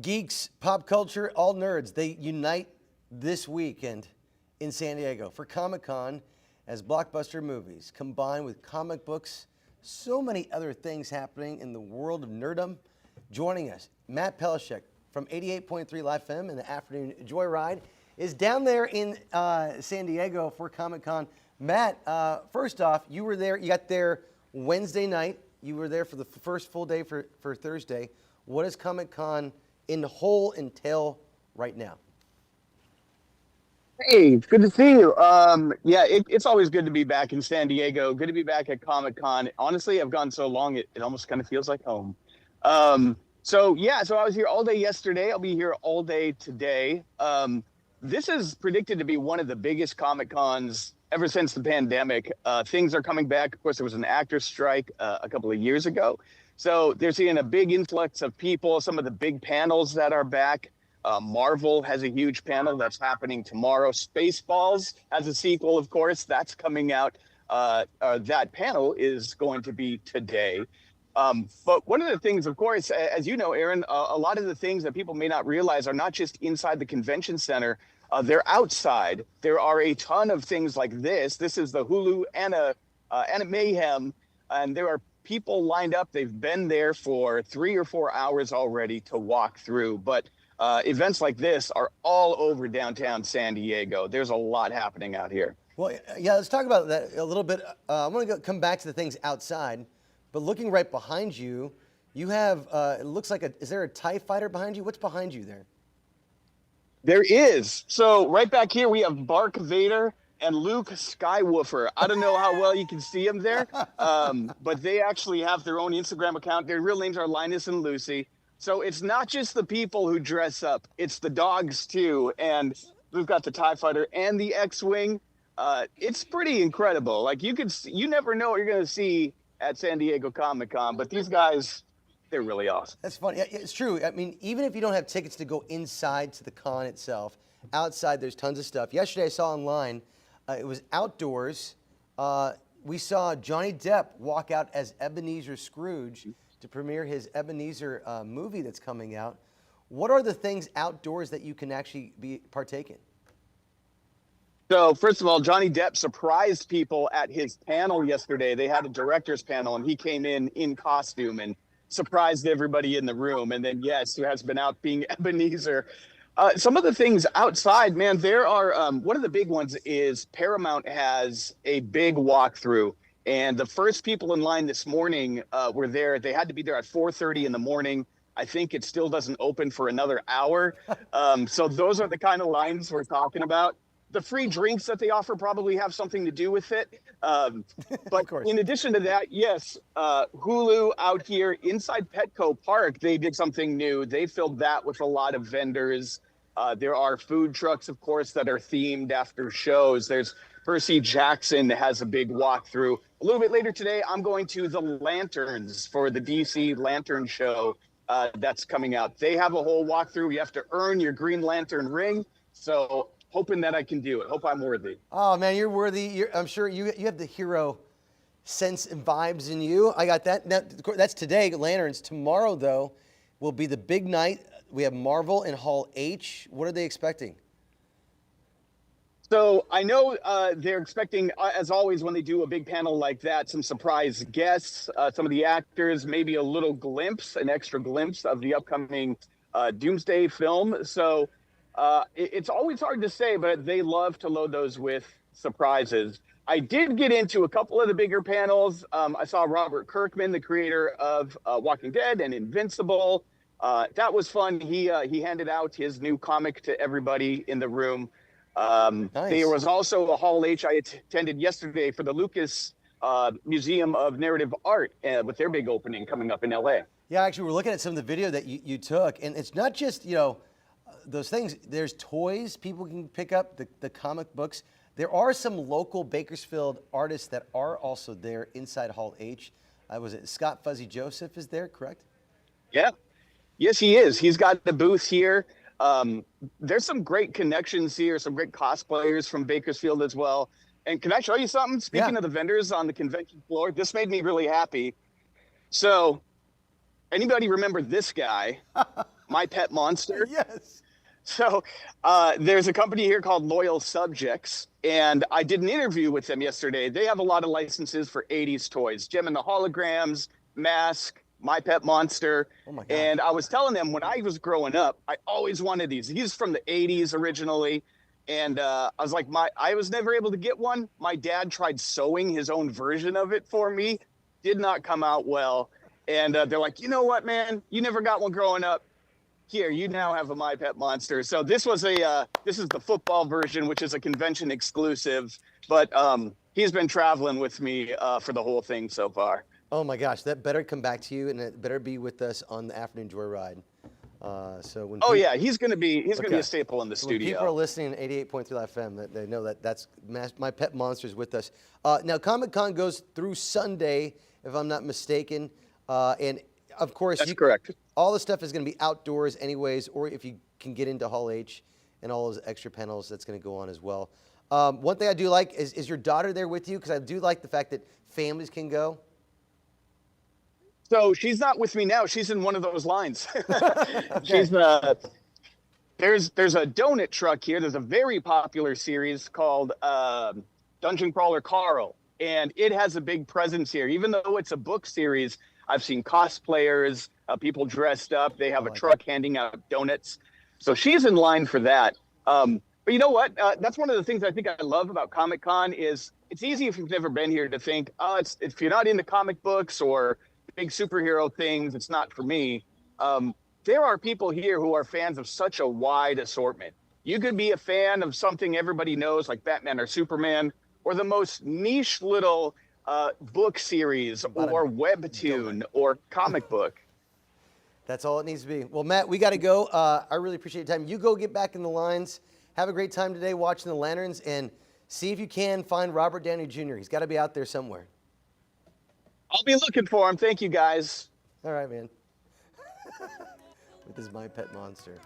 Geeks, pop culture, all nerds, they unite this weekend in San Diego for Comic-Con as blockbuster movies combined with comic books, so many other things happening in the world of nerdom. Joining us, Matt Pelishek from 88.3 Live FM and the Afternoon Joyride is down there in San Diego for Comic-Con. Matt, first off, you were there, you got there Wednesday night. You were there for the first full day for Thursday. What does Comic-Con in whole entail right now? Hey, good to see you. It's always good to be back in San Diego. Good to be back at Comic-Con. Honestly, I've gone so long, it almost kind of feels like home. So I was here all day yesterday. I'll be here all day today. This is predicted to be one of the biggest Comic-Cons ever since the pandemic. Things are coming back. Of course, there was an actor's strike a couple of years ago. So they're seeing a big influx of people, some of the big panels that are back. Marvel has a huge panel that's happening tomorrow. Spaceballs has a sequel, of course, that's coming out. That panel is going to be today. But one of the things, of course, as you know, Aaron, a lot of the things that people may not realize are not just inside the convention center, they're outside. There are a ton of things like this. This is the Hulu Anna Mayhem, and there are people lined up. They've been there for 3 or 4 hours already to walk through. But events like this are all over downtown San Diego. There's a lot happening out here. Well, yeah, let's talk about that a little bit. I want to come back to the things outside, but looking right behind you, you have, it looks like is there a TIE fighter behind you? What's behind you there? There is. So right back here, we have Bark Vader and Luke Skywoofer. I don't know how well you can see them there, but they actually have their own Instagram account. Their real names are Linus and Lucy. So it's not just the people who dress up, it's the dogs too. And we've got the TIE Fighter and the X-Wing. It's pretty incredible. Like you never know what you're going to see at San Diego Comic-Con, but these guys, they're really awesome. That's funny. It's true. I mean, even if you don't have tickets to go inside to the con itself, outside there's tons of stuff. Yesterday I saw online, it was outdoors. We saw Johnny Depp walk out as Ebenezer Scrooge to premiere his Ebenezer movie that's coming out. What are the things outdoors that you can actually partake in? So first of all, Johnny Depp surprised people at his panel yesterday. They had a director's panel, and he came in costume and surprised everybody in the room. And then, yes, who has been out being Ebenezer. Some of the things outside, man, there are, one of the big ones is Paramount has a big walkthrough. And the first people in line this morning were there. They had to be there at 4:30 in the morning. I think it still doesn't open for another hour. So those are the kind of lines we're talking about. The free drinks that they offer probably have something to do with it. But in addition to that, yes, Hulu out here inside Petco Park, they did something new. They filled that with a lot of vendors. There are food trucks, of course, that are themed after shows. There's Percy Jackson has a big walkthrough. A little bit later today, I'm going to the Lanterns for the DC Lantern show that's coming out. They have a whole walkthrough. You have to earn your Green Lantern ring. So hoping that I can do it. Hope I'm worthy. Oh, man, you're worthy. I'm sure you have the hero sense and vibes in you. I got that. That's today, Lanterns. Tomorrow, though, will be the big night. We have Marvel in Hall H. What are they expecting? So I know they're expecting, as always, when they do a big panel like that, some surprise guests, some of the actors, maybe a little glimpse, an extra glimpse of the upcoming Doomsday film. So it's always hard to say, but they love to load those with surprises. I did get into a couple of the bigger panels. I saw Robert Kirkman, the creator of Walking Dead and Invincible. That was fun. He handed out his new comic to everybody in the room. Nice. There was also a Hall H I attended yesterday for the Lucas Museum of Narrative Art with their big opening coming up in LA. Yeah, actually, we're looking at some of the video that you took, and it's not just, those things. There's toys people can pick up, the comic books. There are some local Bakersfield artists that are also there inside Hall H. Was it Scott Fuzzy Joseph is there, correct? Yeah. Yes, he is. He's got the booth here. There's some great connections here, some great cosplayers from Bakersfield as well. And can I show you something? Speaking of the vendors on the convention floor, this made me really happy. So anybody remember this guy? My Pet Monster. Yes. So there's a company here called Loyal Subjects, and I did an interview with them yesterday. They have a lot of licenses for 80s toys, Gem and the Holograms, M.A.S.K, My Pet Monster. Oh my gosh. And I was telling them when I was growing up, I always wanted these. He's from the 80s originally. And I was like, I was never able to get one. My dad tried sewing his own version of it for me. Did not come out well. And they're like, you know what, man? You never got one growing up. Here, you now have a My Pet Monster. So this is the football version, which is a convention exclusive. But he's been traveling with me for the whole thing so far. Oh my gosh, that better come back to you, and it better be with us on the afternoon joyride. Yeah, he's gonna be a staple in the When studio. people are listening to 88.3 FM, that they know that's My Pet Monster's with us. Now, Comic-Con goes through Sunday, if I'm not mistaken, and of course, That's correct. All the stuff is going to be outdoors anyways, or if you can get into Hall H and all those extra panels, that's going to go on as well. One thing I do like is your daughter there with you? Because I do like the fact that families can go. So she's not with me now. She's in one of those lines. Okay. She's there's a donut truck here. There's a very popular series called Dungeon Crawler Carl, and it has a big presence here. Even though it's a book series, I've seen cosplayers, people dressed up. They have a truck handing out donuts. So she's in line for that. But you know what? That's one of the things I think I love about Comic-Con is it's easy if you've never been here to think, if you're not into comic books or big superhero things, it's not for me. There are people here who are fans of such a wide assortment. You could be a fan of something everybody knows, like Batman or Superman, or the most niche little book series or webtoon or comic book. That's all it needs to be. Well, Matt, we got to go. I really appreciate your time. You go get back in the lines. Have a great time today watching the Lanterns, and see if you can find Robert Downey Jr. He's got to be out there somewhere. I'll be looking for him. Thank you, guys. All right, man. With his My Pet Monster.